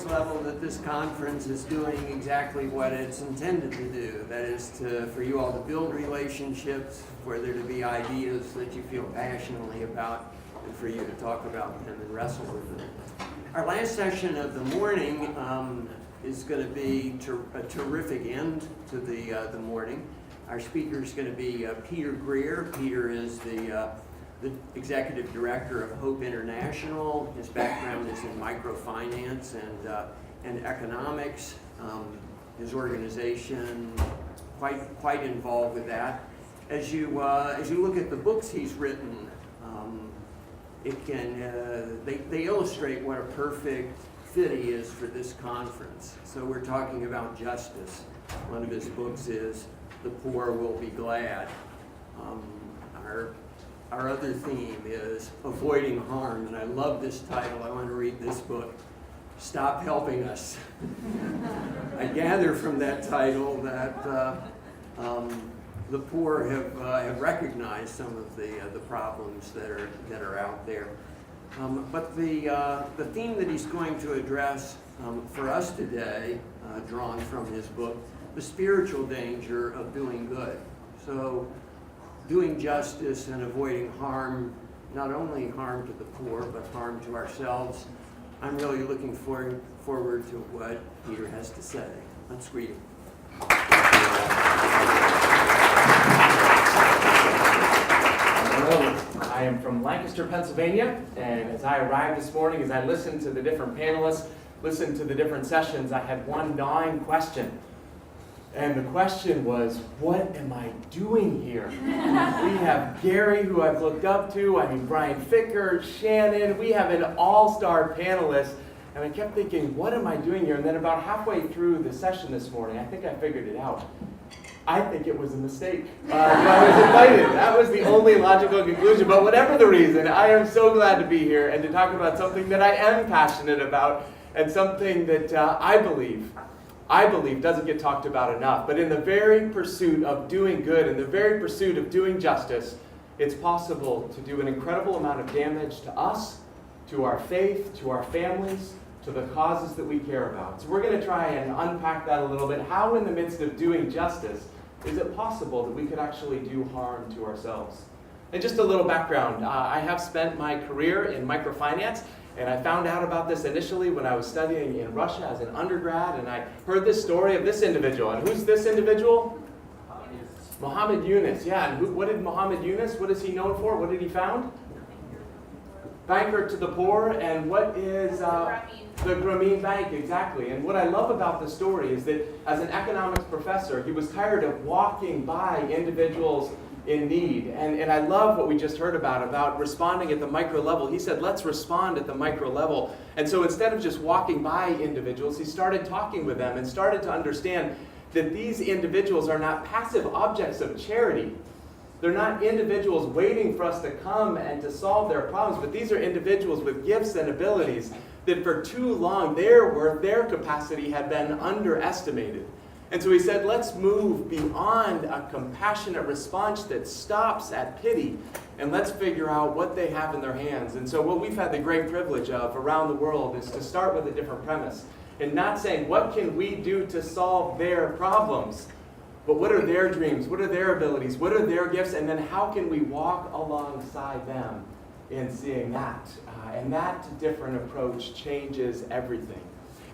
surface level that this conference is doing exactly what it's intended to do. That is for you all to build relationships, for there to be ideas that you feel passionately about, and for you to talk about them and wrestle with them. Our last session of the morning is going to be a terrific end to the morning. Our speaker is going to be Peter Greer. Peter is the executive director of Hope International. His background is in microfinance and economics. His organization quite involved with that. As you look at the books he's written, they illustrate what a perfect fit he is for this conference. So we're talking about justice. One of his books is "The Poor Will Be Glad." Our other theme is avoiding harm, and I love this title. I want to read this book, "Stop Helping Us." I gather from that title that the poor have recognized some of the problems that are out there. But the theme that he's going to address for us today, drawn from his book, the spiritual danger of doing good. So, doing justice and avoiding harm, not only harm to the poor, but harm to ourselves. I'm really looking forward to what Peter has to say. Let's read it. Hello, I am from Lancaster, Pennsylvania, and as I arrived this morning, as I listened to the different panelists, listened to the different sessions, I had one gnawing question. And the question was, what am I doing here? We have Gary, who I've looked up to, Brian Ficker, Shannon, we have an all-star panelist, and I kept thinking, what am I doing here? And then about halfway through the session this morning, I think I figured it out. I think it was a mistake. I was invited. That was the only logical conclusion. But whatever the reason, I am so glad to be here and to talk about something that I am passionate about and something that I believe doesn't get talked about enough. But in the very pursuit of doing good, in the very pursuit of doing justice, it's possible to do an incredible amount of damage to us, to our faith, to our families, to the causes that we care about. So we're going to try and unpack that a little bit. How in the midst of doing justice is it possible that we could actually do harm to ourselves? And just a little background. I have spent my career in microfinance, and I found out about this initially when I was studying in Russia as an undergrad, and I heard this story of this individual. And who's this individual? Muhammad Yunus. Yeah, and what did Muhammad Yunus, what is he known for? What did he found? Banker to the poor, and what is the Grameen Bank, exactly. And what I love about the story is that as an economics professor, he was tired of walking by individuals in need. And I love what we just heard about responding at the micro level. He said, let's respond at the micro level. And so instead of just walking by individuals, he started talking with them and started to understand that these individuals are not passive objects of charity. They're not individuals waiting for us to come and to solve their problems, but these are individuals with gifts and abilities that for too long their worth, their capacity had been underestimated. And so he said, let's move beyond a compassionate response that stops at pity, and let's figure out what they have in their hands. And so what we've had the great privilege of around the world is to start with a different premise, and not saying, what can we do to solve their problems? But what are their dreams? What are their abilities? What are their gifts? And then how can we walk alongside them in seeing that? And that different approach changes everything.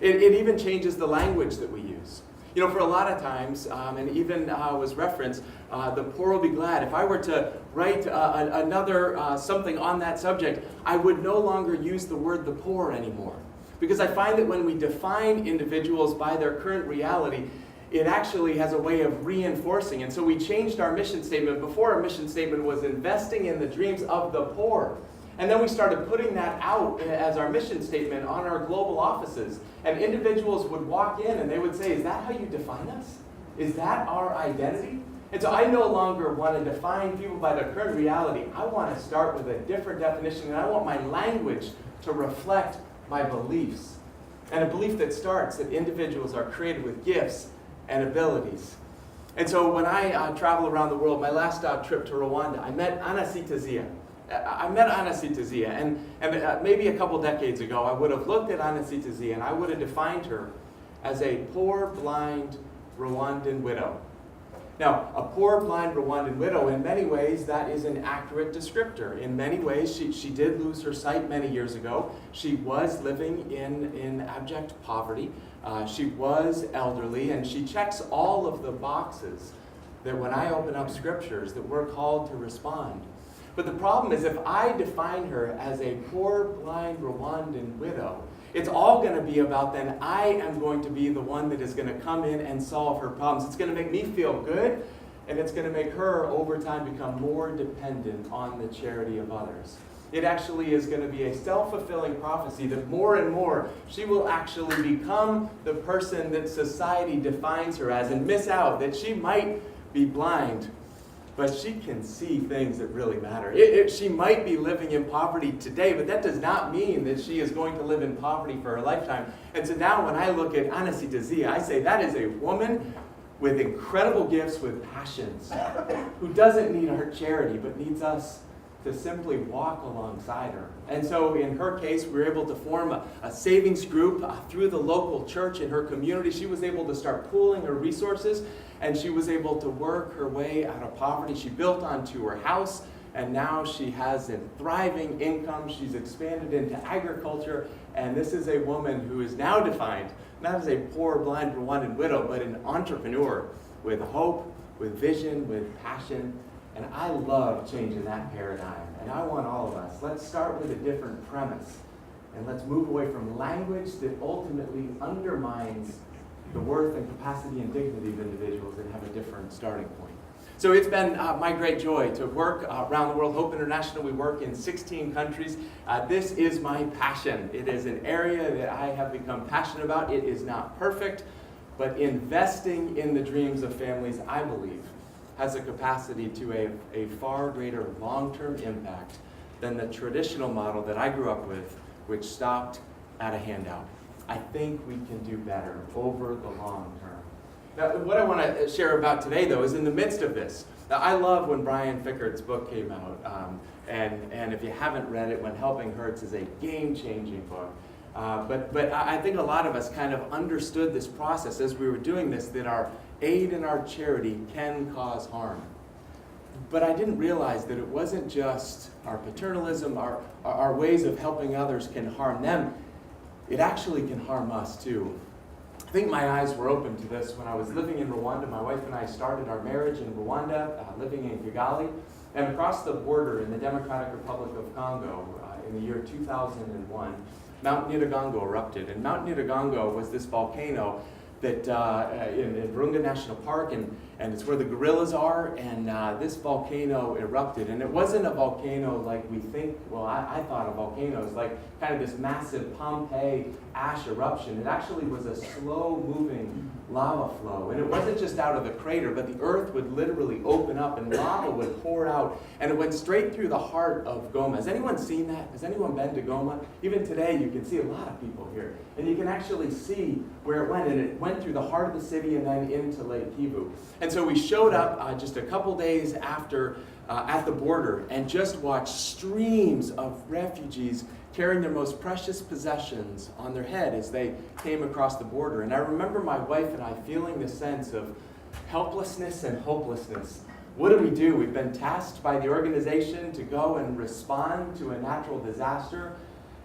It even changes the language that we use. You know, for a lot of times, and even was referenced, the poor will be glad. If I were to write another something on that subject, I would no longer use the word the poor anymore. Because I find that when we define individuals by their current reality, it actually has a way of reinforcing. And so we changed our mission statement. Before, our mission statement was investing in the dreams of the poor. And then we started putting that out as our mission statement on our global offices. And individuals would walk in and they would say, is that how you define us? Is that our identity? And so I no longer want to define people by their current reality. I want to start with a different definition, and I want my language to reflect my beliefs. And a belief that starts that individuals are created with gifts and abilities. And so when I travel around the world, my last trip to Rwanda, I met Anasitazia. I met Anasita Zia, and maybe a couple decades ago, I would have looked at Anasita Zia and I would have defined her as a poor, blind Rwandan widow. Now, a poor, blind Rwandan widow, in many ways, that is an accurate descriptor. In many ways, she did lose her sight many years ago. She was living in abject poverty. She was elderly, and she checks all of the boxes that when I open up scriptures that we're called to respond. But the problem is if I define her as a poor, blind Rwandan widow, it's all going to be about then I am going to be the one that is going to come in and solve her problems. It's going to make me feel good, and it's going to make her over time become more dependent on the charity of others. It actually is going to be a self-fulfilling prophecy that more and more she will actually become the person that society defines her as and miss out, that she might be blind, but she can see things that really matter. She might be living in poverty today, but that does not mean that she is going to live in poverty for her lifetime. And so now when I look at Anasita Zia, I say that is a woman with incredible gifts, with passions, who doesn't need our charity, but needs us to simply walk alongside her. And so in her case, we were able to form a savings group through the local church in her community. She was able to start pooling her resources, and she was able to work her way out of poverty. She built onto her house, and now she has a thriving income. She's expanded into agriculture, and this is a woman who is now defined not as a poor, blind Rwandan widow, but an entrepreneur with hope, with vision, with passion. And I love changing that paradigm. And I want all of us, let's start with a different premise. And let's move away from language that ultimately undermines the worth and capacity and dignity of individuals and have a different starting point. So it's been my great joy to work around the world. Hope International, we work in 16 countries. This is my passion. It is an area that I have become passionate about. It is not perfect, but investing in the dreams of families, I believe, has a capacity to a far greater long-term impact than the traditional model that I grew up with, which stopped at a handout. I think we can do better over the long term. Now, what I want to share about today, though, is in the midst of this. Now, I love when Brian Fickert's book came out, and if you haven't read it, When Helping Hurts is a game-changing book. But I think a lot of us kind of understood this process as we were doing this, that our aid and our charity can cause harm. But I didn't realize that it wasn't just our paternalism, our ways of helping others can harm them. It actually can harm us too. I think my eyes were open to this when I was living in Rwanda. My wife and I started our marriage in Rwanda, living in Kigali. And across the border in the Democratic Republic of Congo, in the year 2001, Mount Nyiragongo erupted. And Mount Nyiragongo was this volcano that in Virunga National Park, and it's where the gorillas are, and this volcano erupted. And it wasn't a volcano like we think, well, I thought of volcanoes, like kind of this massive Pompeii ash eruption. It actually was a slow-moving lava flow. And it wasn't just out of the crater, but the earth would literally open up and lava would pour out, and it went straight through the heart of Goma. Has anyone seen that? Has anyone been to Goma? Even today, you can see a lot of people here. And you can actually see where it went, and it went through the heart of the city and then into Lake Kivu. And so we showed up just a couple days after at the border and just watched streams of refugees carrying their most precious possessions on their head as they came across the border. And I remember my wife and I feeling this sense of helplessness and hopelessness. What do? We've been tasked by the organization to go and respond to a natural disaster.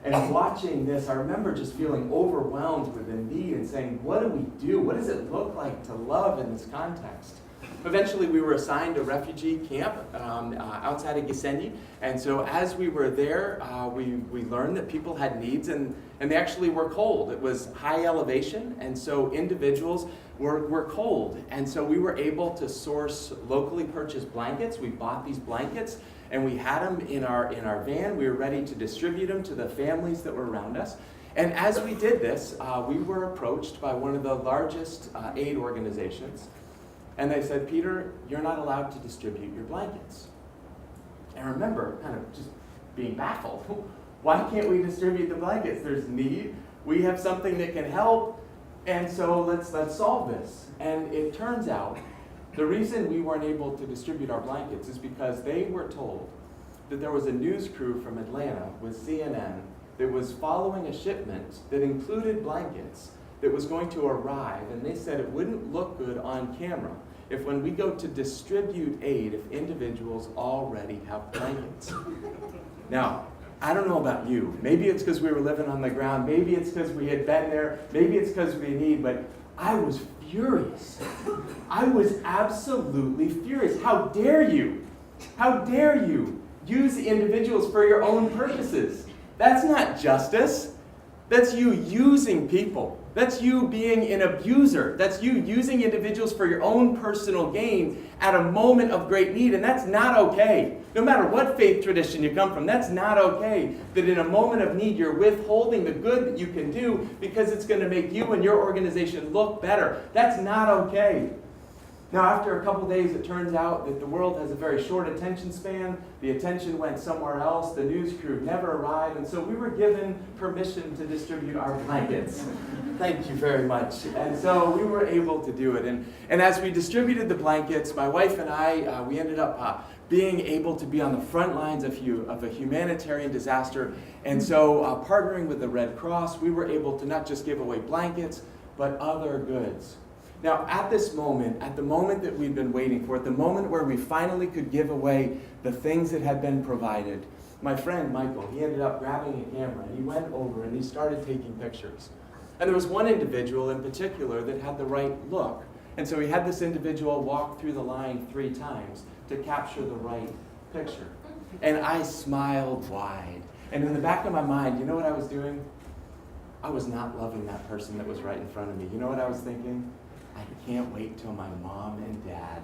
And watching this, I remember just feeling overwhelmed with the need and saying, what do we do? What does it look like to love in this context? Eventually, we were assigned a refugee camp outside of Gisenyi. And so as we were there, we learned that people had needs, and they actually were cold. It was high elevation, and so individuals were cold. And so we were able to source locally purchased blankets. We bought these blankets, and we had them in our van. We were ready to distribute them to the families that were around us. And as we did this, we were approached by one of the largest aid organizations. And they said, Peter, you're not allowed to distribute your blankets. And I remember kind of just being baffled. Why can't we distribute the blankets? There's need. We have something that can help. And so let's solve this. And it turns out the reason we weren't able to distribute our blankets is because they were told that there was a news crew from Atlanta with CNN that was following a shipment that included blankets that was going to arrive, and they said it wouldn't look good on camera if when we go to distribute aid, if individuals already have blankets. Now, I don't know about you. Maybe it's because we were living on the ground. Maybe it's because we had been there. Maybe it's because we need, but I was furious. I was absolutely furious. How dare you? How dare you use individuals for your own purposes? That's not justice. That's you using people. That's you being an abuser. That's you using individuals for your own personal gain at a moment of great need, and that's not okay. No matter what faith tradition you come from, that's not okay. That in a moment of need, you're withholding the good that you can do because it's going to make you and your organization look better. That's not okay. Now, after a couple days, it turns out that the world has a very short attention span. The attention went somewhere else. The news crew never arrived, and so we were given permission to distribute our blankets. Thank you very much. And so we were able to do it. And as we distributed the blankets, my wife and I, we ended up being able to be on the front lines of a humanitarian disaster. And so partnering with the Red Cross, we were able to not just give away blankets, but other goods. Now, at this moment, at the moment that we'd been waiting for, at the moment where we finally could give away the things that had been provided, my friend Michael, he ended up grabbing a camera, and he went over and he started taking pictures. And there was one individual in particular that had the right look. And so he had this individual walk through the line 3 times to capture the right picture. And I smiled wide. And in the back of my mind, you know what I was doing? I was not loving that person that was right in front of me. You know what I was thinking? I can't wait till my mom and dad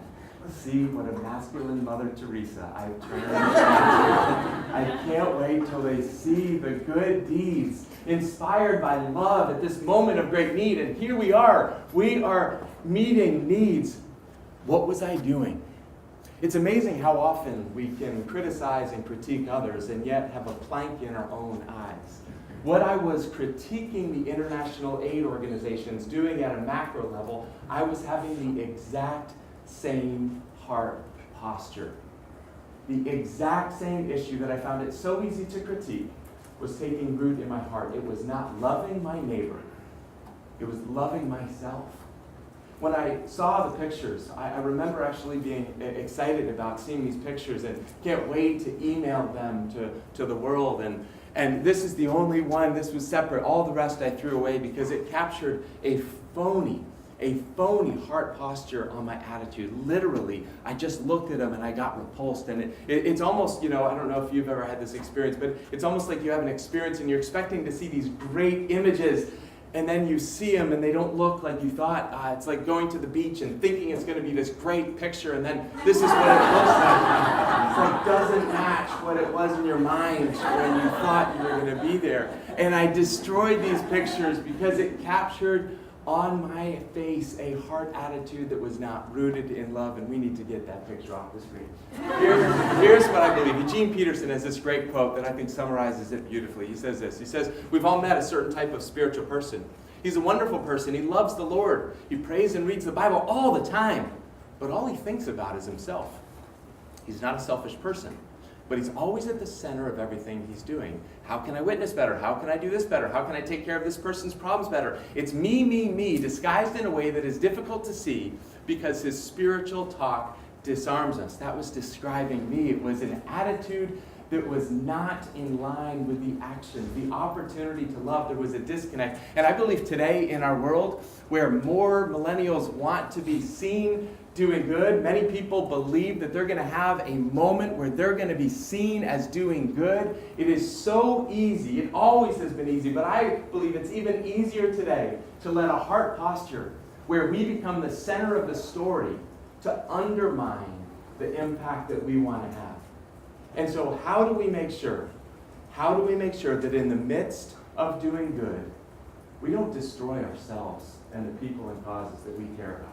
see what a masculine Mother Teresa I've turned into. I can't wait till they see the good deeds inspired by love at this moment of great need. And here we are meeting needs. What was I doing? It's amazing how often we can criticize and critique others and yet have a plank in our own eyes. What I was critiquing the international aid organizations doing at a macro level, I was having the exact same heart posture. The exact same issue that I found it so easy to critique was taking root in my heart. It was not loving my neighbor. It was loving myself. When I saw the pictures, I remember actually being excited about seeing these pictures and can't wait to email them to the world. And this is the only one, this was separate. All the rest I threw away because it captured a phony heart posture on my attitude. Literally, I just looked at them and I got repulsed. And it's almost, I don't know if you've ever had this experience, but it's almost like you have an experience and you're expecting to see these great images, and then you see them and they don't look like you thought. It's like going to the beach and thinking it's going to be this great picture, and then this is what it looks like. It's like doesn't match what it was in your mind when you thought you were going to be there. And I destroyed these pictures because it captured on my face a heart attitude that was not rooted in love, and we need to get that picture off the screen. Here's what I believe. Eugene Peterson has this great quote that I think summarizes it beautifully. He says this. He says, "We've all met a certain type of spiritual person. He's a wonderful person. He loves the Lord. He prays and reads the Bible all the time. But all he thinks about is himself. He's not a selfish person. But he's always at the center of everything he's doing. How can I witness better? How can I do this better? How can I take care of this person's problems better? It's me, disguised in a way that is difficult to see because his spiritual talk disarms us." That was describing me. It was an attitude that was not in line with the action, the opportunity to love. There was a disconnect. And I believe today in our world where more millennials want to be seen doing good, many people believe that they're going to have a moment where they're going to be seen as doing good. It is so easy. It always has been easy, but I believe it's even easier today to let a heart posture where we become the center of the story to undermine the impact that we want to have. And so how do we make sure that in the midst of doing good, we don't destroy ourselves and the people and causes that we care about?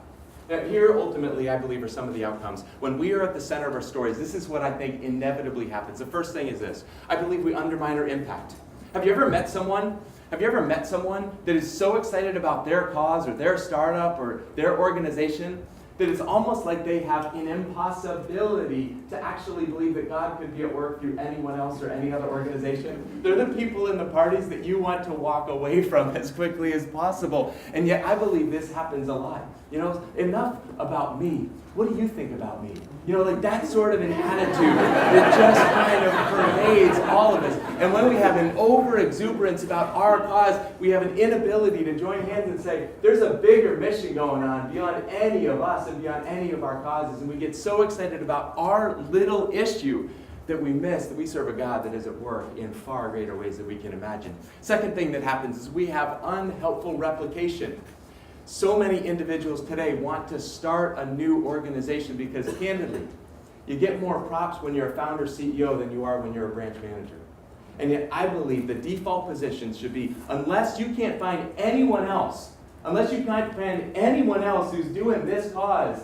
Now, here, ultimately, I believe, are some of the outcomes. When we are at the center of our stories, this is what I think inevitably happens. The first thing is this. I believe we undermine our impact. Have you ever met someone that is so excited about their cause or their startup or their organization that it's almost like they have an impossibility to actually believe that God could be at work through anyone else or any other organization. They're the people in the parties that you want to walk away from as quickly as possible. And yet I believe this happens a lot. Enough about me. What do you think about me? Like that sort of an attitude that just kind of pervades all of us. And when we have an over-exuberance about our cause, we have an inability to join hands and say, there's a bigger mission going on beyond any of us and beyond any of our causes. And we get so excited about our little issue that we miss that we serve a God that is at work in far greater ways than we can imagine. Second thing that happens is we have unhelpful replication. So many individuals today want to start a new organization because, candidly, you get more props when you're a founder CEO than you are when you're a branch manager. And yet I believe the default position should be, unless you can't find anyone else who's doing this cause,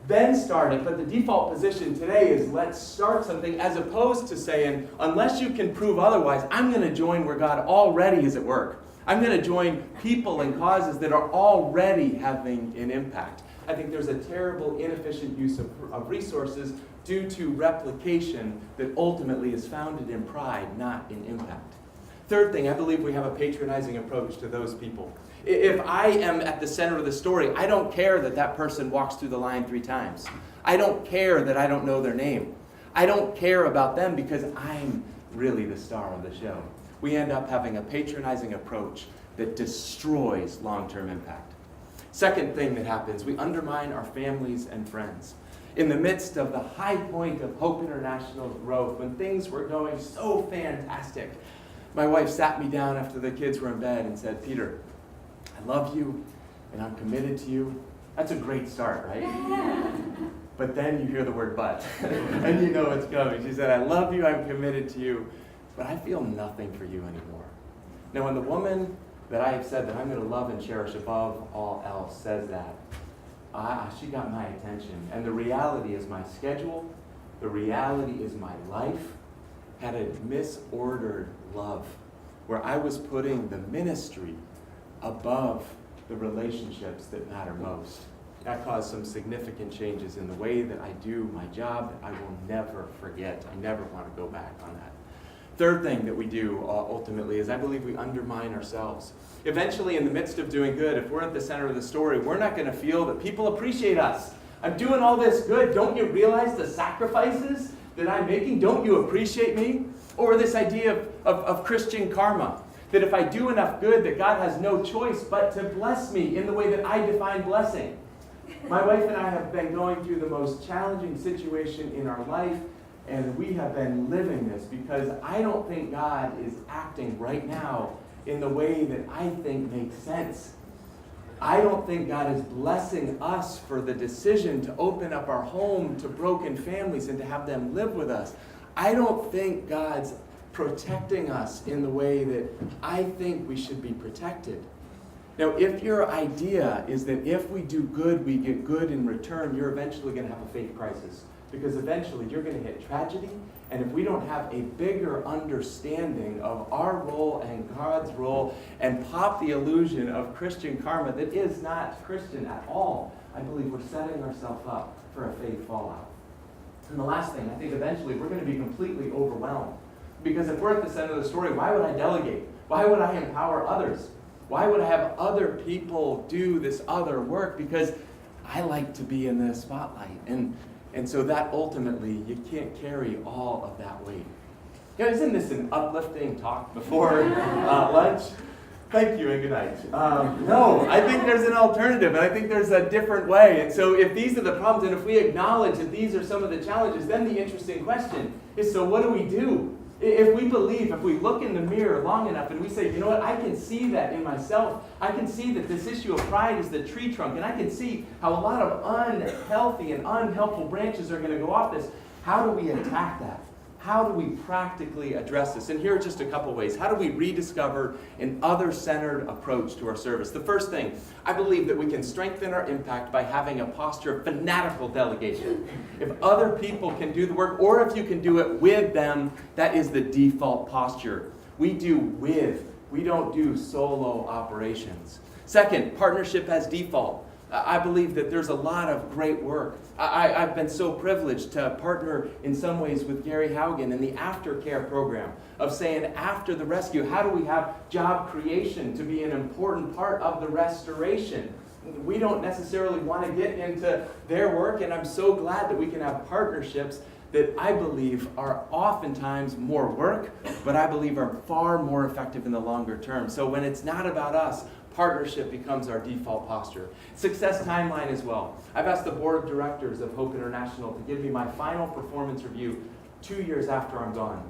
then start it. But the default position today is let's start something, as opposed to saying, unless you can prove otherwise, I'm going to join where God already is at work. I'm going to join people and causes that are already having an impact. I think there's a terrible, inefficient use of resources due to replication that ultimately is founded in pride, not in impact. Third thing, I believe we have a patronizing approach to those people. If I am at the center of the story, I don't care that that person walks through the line 3 times. I don't care that I don't know their name. I don't care about them because I'm really the star of the show. We end up having a patronizing approach that destroys long-term impact. Second thing that happens, we undermine our families and friends. In the midst of the high point of Hope International's growth, when things were going so fantastic, my wife sat me down after the kids were in bed and said, Peter, I love you and I'm committed to you. That's a great start, right? But then you hear the word but, and you know it's coming. She said, I love you, I'm committed to you, but I feel nothing for you anymore. Now, when the woman that I have said that I'm going to love and cherish above all else says that, she got my attention. And the reality is my schedule, the reality is my life had a misordered love where I was putting the ministry above the relationships that matter most. That caused some significant changes in the way that I do my job that I will never forget. I never want to go back on that. Third thing that we do ultimately is I believe we undermine ourselves. Eventually, in the midst of doing good, if we're at the center of the story, we're not going to feel that people appreciate us. I'm doing all this good. Don't you realize the sacrifices that I'm making? Don't you appreciate me? Or this idea of Christian karma, that if I do enough good, that God has no choice but to bless me in the way that I define blessing. My wife and I have been going through the most challenging situation in our life, and we have been living this because I don't think God is acting right now in the way that I think makes sense. I don't think God is blessing us for the decision to open up our home to broken families and to have them live with us. I don't think God's protecting us in the way that I think we should be protected. Now, if your idea is that if we do good, we get good in return, you're eventually going to have a faith crisis. Because eventually you're going to hit tragedy, and if we don't have a bigger understanding of our role and God's role and pop the illusion of Christian karma that is not Christian at all, I believe we're setting ourselves up for a faith fallout. And the last thing, I think eventually we're going to be completely overwhelmed. Because if we're at the center of the story, why would I delegate? Why would I empower others? Why would I have other people do this other work? Because I like to be in the spotlight. And so that ultimately, you can't carry all of that weight. Isn't this an uplifting talk before lunch? Thank you and good night. No, I think there's an alternative, and I think there's a different way. And so if these are the problems, and if we acknowledge that these are some of the challenges, then the interesting question is, so what do we do? If we believe, if we look in the mirror long enough and we say, you know what, I can see that in myself. I can see that this issue of pride is the tree trunk, and I can see how a lot of unhealthy and unhelpful branches are going to go off this. How do we attack that? How do we practically address this? And here are just a couple ways. How do we rediscover an other-centered approach to our service? The first thing, I believe that we can strengthen our impact by having a posture of fanatical delegation. If other people can do the work, or if you can do it with them, that is the default posture. We do with, we don't do solo operations. Second, partnership as default. I believe that there's a lot of great work. I've been so privileged to partner in some ways with Gary Haugen in the aftercare program of saying after the rescue, how do we have job creation to be an important part of the restoration? We don't necessarily want to get into their work, and I'm so glad that we can have partnerships that I believe are oftentimes more work, but I believe are far more effective in the longer term. So when it's not about us, partnership becomes our default posture. Success timeline as well. I've asked the board of directors of Hope International to give me my final performance review 2 years after I'm gone.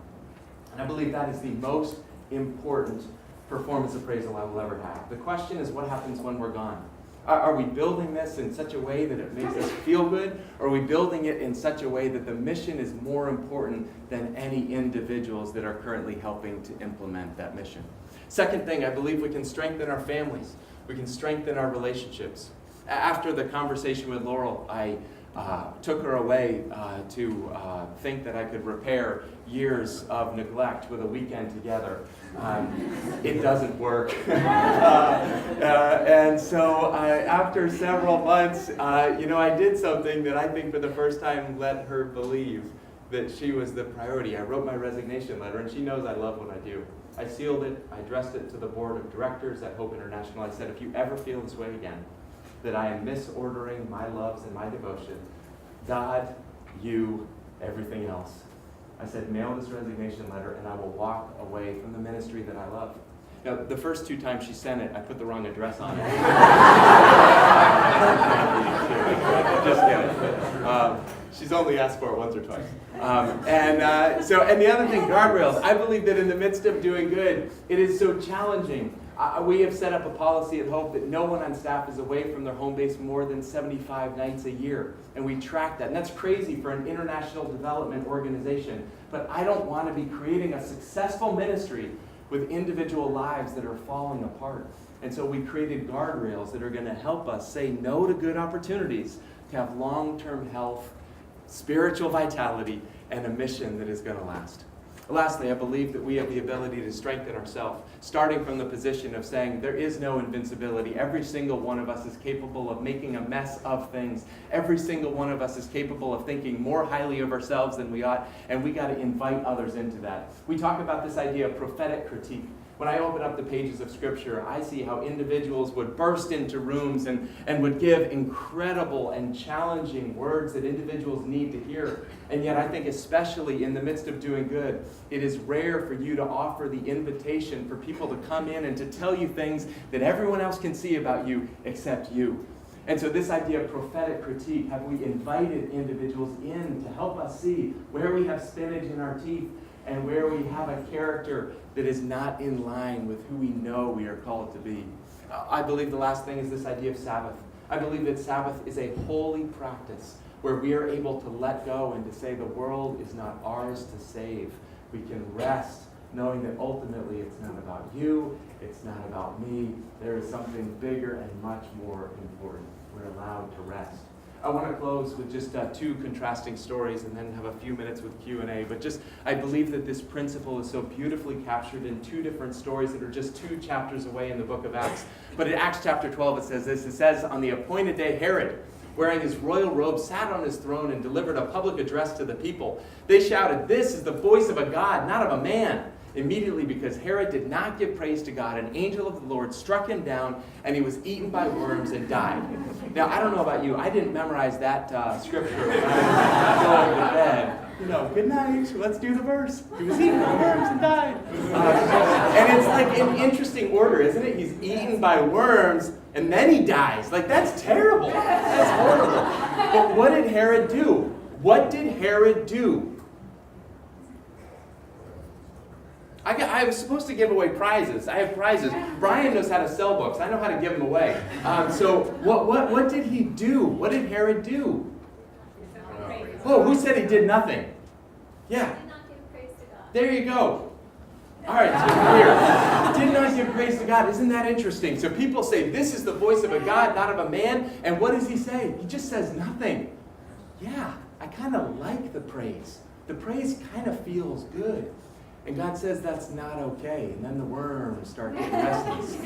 And I believe that is the most important performance appraisal I will ever have. The question is, what happens when we're gone? Are we building this in such a way that it makes us feel good? Or are we building it in such a way that the mission is more important than any individuals that are currently helping to implement that mission? Second thing, I believe we can strengthen our families. We can strengthen our relationships. After the conversation with Laurel, I took her away to think that I could repair years of neglect with a weekend together. It doesn't work. And so after several months, I did something that I think for the first time let her believe that she was the priority. I wrote my resignation letter, and she knows I love what I do. I sealed it, I addressed it to the board of directors at Hope International. I said, if you ever feel this way again, that I am misordering my loves and my devotion, God, you, everything else. I said, mail this resignation letter and I will walk away from the ministry that I love. Now, the first 2 times she sent it, I put the wrong address on it. Just kidding. She's only asked for it once or twice. And the other thing, guardrails. I believe that in the midst of doing good, it is so challenging. We have set up a policy at Hope that no one on staff is away from their home base more than 75 nights a year. And we track that. And that's crazy for an international development organization. But I don't want to be creating a successful ministry with individual lives that are falling apart. And so we created guardrails that are going to help us say no to good opportunities to have long-term health, spiritual vitality, and a mission that is going to last. Lastly, I believe that we have the ability to strengthen ourselves, starting from the position of saying there is no invincibility. Every single one of us is capable of making a mess of things. Every single one of us is capable of thinking more highly of ourselves than we ought, and we got to invite others into that. We talk about this idea of prophetic critique. When I open up the pages of Scripture, I see how individuals would burst into rooms and would give incredible and challenging words that individuals need to hear. And yet I think especially in the midst of doing good, it is rare for you to offer the invitation for people to come in and to tell you things that everyone else can see about you except you. And so this idea of prophetic critique, have we invited individuals in to help us see where we have spinach in our teeth and where we have a character that is not in line with who we know we are called to be. I believe the last thing is this idea of Sabbath. I believe that Sabbath is a holy practice where we are able to let go and to say the world is not ours to save. We can rest knowing that ultimately it's not about you, it's not about me. There is something bigger and much more important. We're allowed to rest. I want to close with just 2 contrasting stories and then have a few minutes with Q&A. But I believe that this principle is so beautifully captured in 2 different stories that are just 2 chapters away in the book of Acts. But in Acts chapter 12 it says this. It says, on the appointed day, Herod, wearing his royal robe, sat on his throne and delivered a public address to the people. They shouted, "This is the voice of a God, not of a man." Immediately, because Herod did not give praise to God, an angel of the Lord struck him down, and he was eaten by worms and died. Now, I don't know about you. I didn't memorize that scripture when I was going to bed. Good night, let's do the verse. He was eaten by worms and died. And it's like an interesting order, isn't it? He's eaten by worms, and then he dies. Like, that's terrible. That's horrible. But what did Herod do? What did Herod do? I was supposed to give away prizes. I have prizes. Brian knows how to sell books. I know how to give them away. So what did he do? What did Herod do? Oh, who said he did nothing? Yeah. Did not give praise to God. There you go. All right, so here. Did not give praise to God. Isn't that interesting? So people say, this is the voice of a God, not of a man. And what does he say? He just says nothing. Yeah, I kind of like the praise. The praise kind of feels good. And God says that's not okay. And then the worms start getting restless.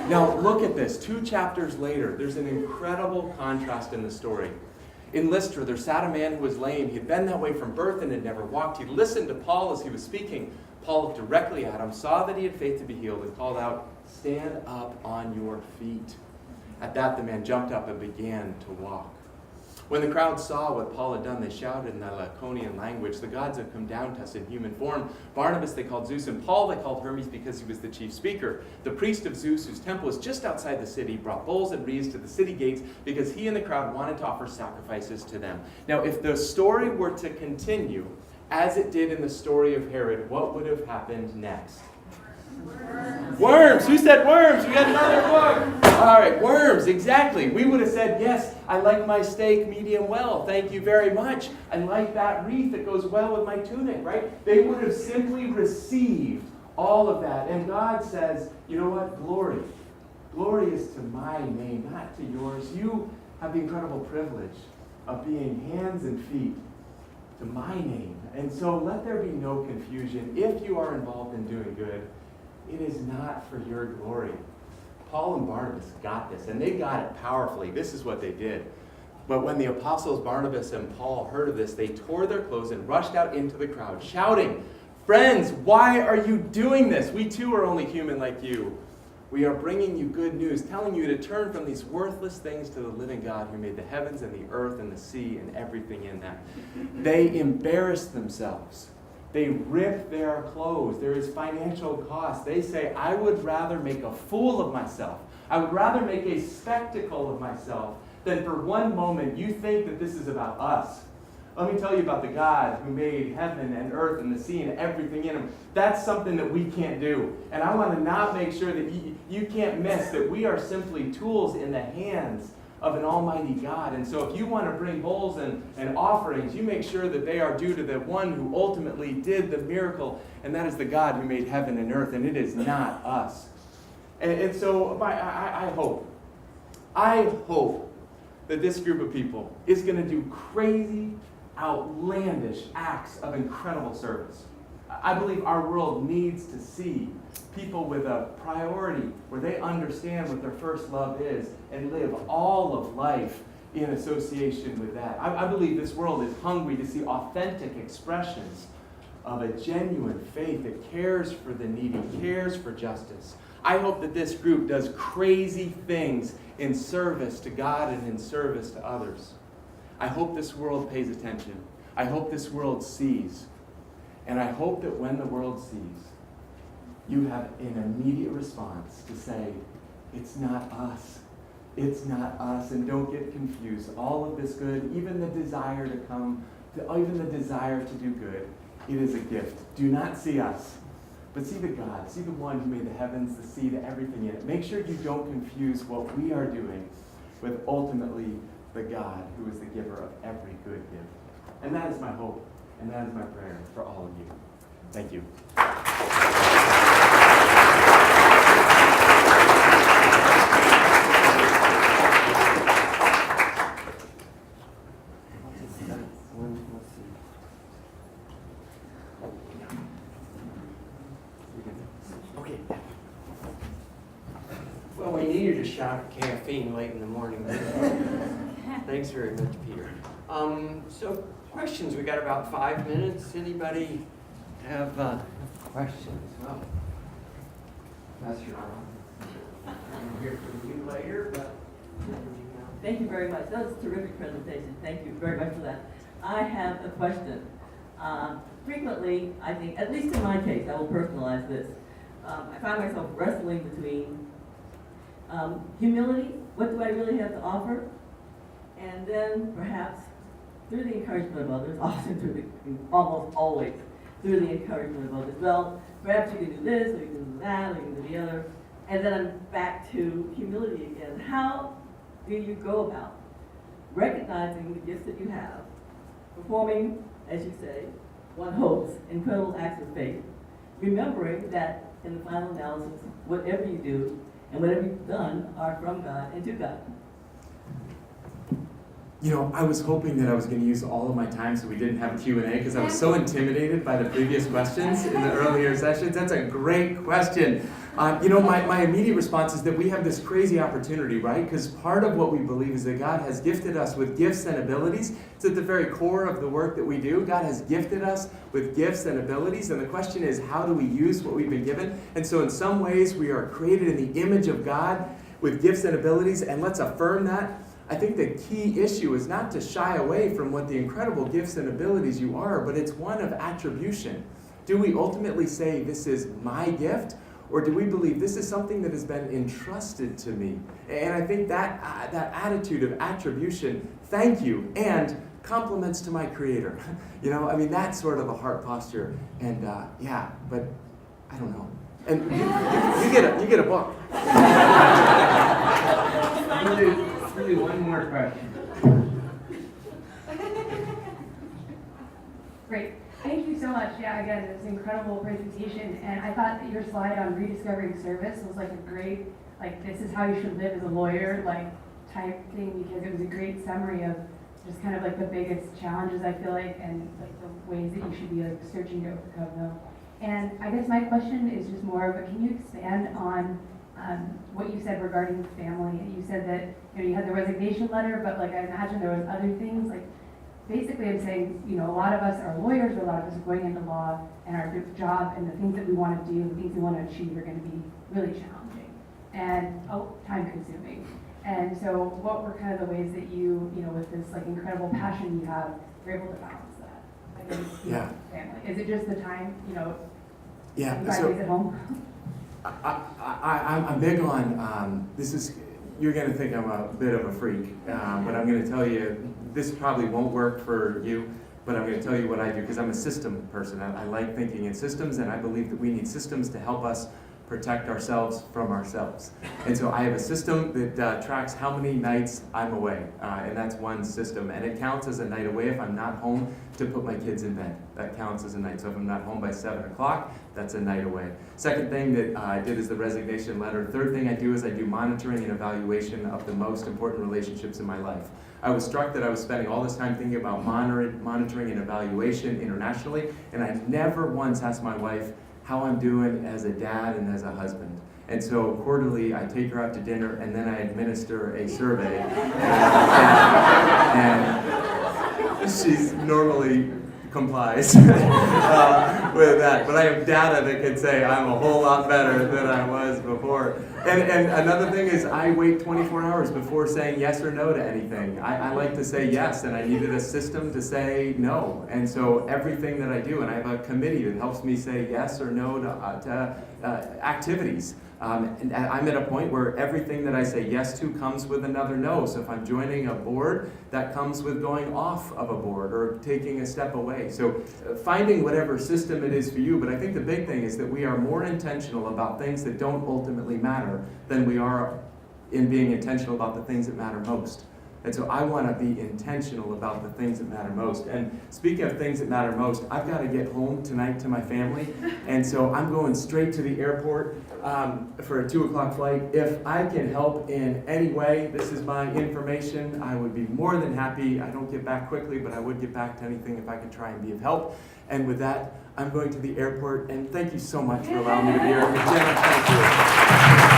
Now, look at this. 2 chapters later, there's an incredible contrast in the story. In Lystra, there sat a man who was lame. He had been that way from birth and had never walked. He listened to Paul as he was speaking. Paul looked directly at him, saw that he had faith to be healed, and called out, "Stand up on your feet." At that, the man jumped up and began to walk. When the crowd saw what Paul had done, they shouted in the Laconian language, "The gods have come down to us in human form." Barnabas they called Zeus, and Paul they called Hermes because he was the chief speaker. The priest of Zeus, whose temple was just outside the city, brought bulls and wreaths to the city gates because he and the crowd wanted to offer sacrifices to them. Now, if the story were to continue as it did in the story of Herod, what would have happened next? Worms. Who said worms? We got another book. All right, worms, exactly. We would have said, yes, I like my steak medium well. Thank you very much. I like that wreath that goes well with my tunic, right? They would have simply received all of that. And God says, you know what? Glory. Glory is to my name, not to yours. You have the incredible privilege of being hands and feet to my name. And so let there be no confusion. If you are involved in doing good, it is not for your glory. Paul and Barnabas got this, and they got it powerfully. This is what they did. But when the apostles Barnabas and Paul heard of this, they tore their clothes and rushed out into the crowd, shouting, "Friends, why are you doing this? We too are only human like you. We are bringing you good news, telling you to turn from these worthless things to the living God who made the heavens and the earth and the sea and everything in them." They embarrassed themselves. They rip their clothes. There is financial cost. They say, I would rather make a fool of myself. I would rather make a spectacle of myself than for one moment you think that this is about us. Let me tell you about the God who made heaven and earth and the sea and everything in them. That's something that we can't do. And I want to not make sure that you can't miss that we are simply tools in the hands of an almighty God. And so if you want to bring bulls and offerings, you make sure that they are due to the one who ultimately did the miracle, and that is the God who made heaven and earth, and it is not us. And so I hope that this group of people is going to do crazy, outlandish acts of incredible service. I believe our world needs to see people with a priority where they understand what their first love is and live all of life in association with that. I believe this world is hungry to see authentic expressions of a genuine faith that cares for the needy, cares for justice. I hope that this group does crazy things in service to God and in service to others. I hope this world pays attention. I hope this world sees. And I hope that when the world sees, you have an immediate response to say, it's not us. It's not us. And don't get confused. All of this good, even the desire to come, even the desire to do good, it is a gift. Do not see us, but see the God. See the one who made the heavens, the sea, the everything in it. Make sure you don't confuse what we are doing with ultimately the God who is the giver of every good gift. And that is my hope. And that is my prayer for all of you. Thank you. Okay. Well, we needed a shot of caffeine late in the morning. Thanks very much, Peter. So questions, we got about 5 minutes. Anybody have questions? Well, Pastor Ron, we'll hear from you later, but Thank you very much. That was a terrific presentation. Thank you very much for that. I have a question. Frequently, I think, at least in my case, I will personalize this. I find myself wrestling between humility, what do I really have to offer, and then perhaps through the encouragement of others, almost always through the encouragement of others. Well, perhaps you can do this, or you can do that, or you can do the other, and then I'm back to humility again. How do you go about recognizing the gifts that you have, performing, as you say, one hopes, incredible acts of faith, remembering that in the final analysis, whatever you do and whatever you've done are from God and to God? You know, I was hoping that I was going to use all of my time so we didn't have a Q&A because I was so intimidated by the previous questions in the earlier sessions. That's a great question. My immediate response is that we have this crazy opportunity, right? Because part of what we believe is that God has gifted us with gifts and abilities. It's at the very core of the work that we do. God has gifted us with gifts and abilities, and the question is, how do we use what we've been given? And so in some ways, we are created in the image of God with gifts and abilities, and let's affirm that. I think the key issue is not to shy away from what the incredible gifts and abilities you are, but it's one of attribution. Do we ultimately say, this is my gift? Or do we believe this is something that has been entrusted to me? And I think that attitude of attribution, thank you, and compliments to my Creator. That's sort of a heart posture. And but I don't know. And you get a book. I'll do one more question. Great. Thank you so much. Yeah, again, it was an incredible presentation, and I thought that your slide on rediscovering service was like a great, this is how you should live as a lawyer, type thing, because it was a great summary of just kind of the biggest challenges, I feel like, and the ways that you should be searching to overcome them. And I guess my question is just more of can you expand on what you said regarding family? You said that you had the resignation letter, but I imagine there was other things basically, I'm saying, a lot of us are lawyers, a lot of us are going into law, and our job and the things that we want to do, the things we want to achieve are going to be really challenging and time-consuming. And so what were kind of the ways that you, with this incredible passion you have, were able to balance that against family? Is it just the time, 5 days at home? I'm big on, you're going to think I'm a bit of a freak, but I'm going to tell you, this probably won't work for you, but I'm going to tell you what I do, because I'm a system person. I like thinking in systems, and I believe that we need systems to help us protect ourselves from ourselves. And so I have a system that tracks how many nights I'm away, and that's one system. And it counts as a night away if I'm not home to put my kids in bed. That counts as a night. So if I'm not home by 7 o'clock, that's a night away. Second thing that I did is the resignation letter. Third thing I do is I do monitoring and evaluation of the most important relationships in my life. I was struck that I was spending all this time thinking about monitoring and evaluation internationally, and I never once asked my wife how I'm doing as a dad and as a husband. And so quarterly, I take her out to dinner, and then I administer a survey. And she's normally complies with that. But I have data that can say I'm a whole lot better than I was before. And another thing is I wait 24 hours before saying yes or no to anything. I like to say yes, and I needed a system to say no. And so everything that I do, and I have a committee that helps me say yes or no to activities. And I'm at a point where everything that I say yes to comes with another no. So if I'm joining a board, that comes with going off of a board or taking a step away. So finding whatever system it is for you, but I think the big thing is that we are more intentional about things that don't ultimately matter than we are in being intentional about the things that matter most. And so I want to be intentional about the things that matter most. And speaking of things that matter most, I've got to get home tonight to my family. And so I'm going straight to the airport for a 2 o'clock flight. If I can help in any way, this is my information. I would be more than happy. I don't get back quickly, but I would get back to anything if I could try and be of help. And with that, I'm going to the airport. And thank you so much for allowing me to be here. Jenna, thank you.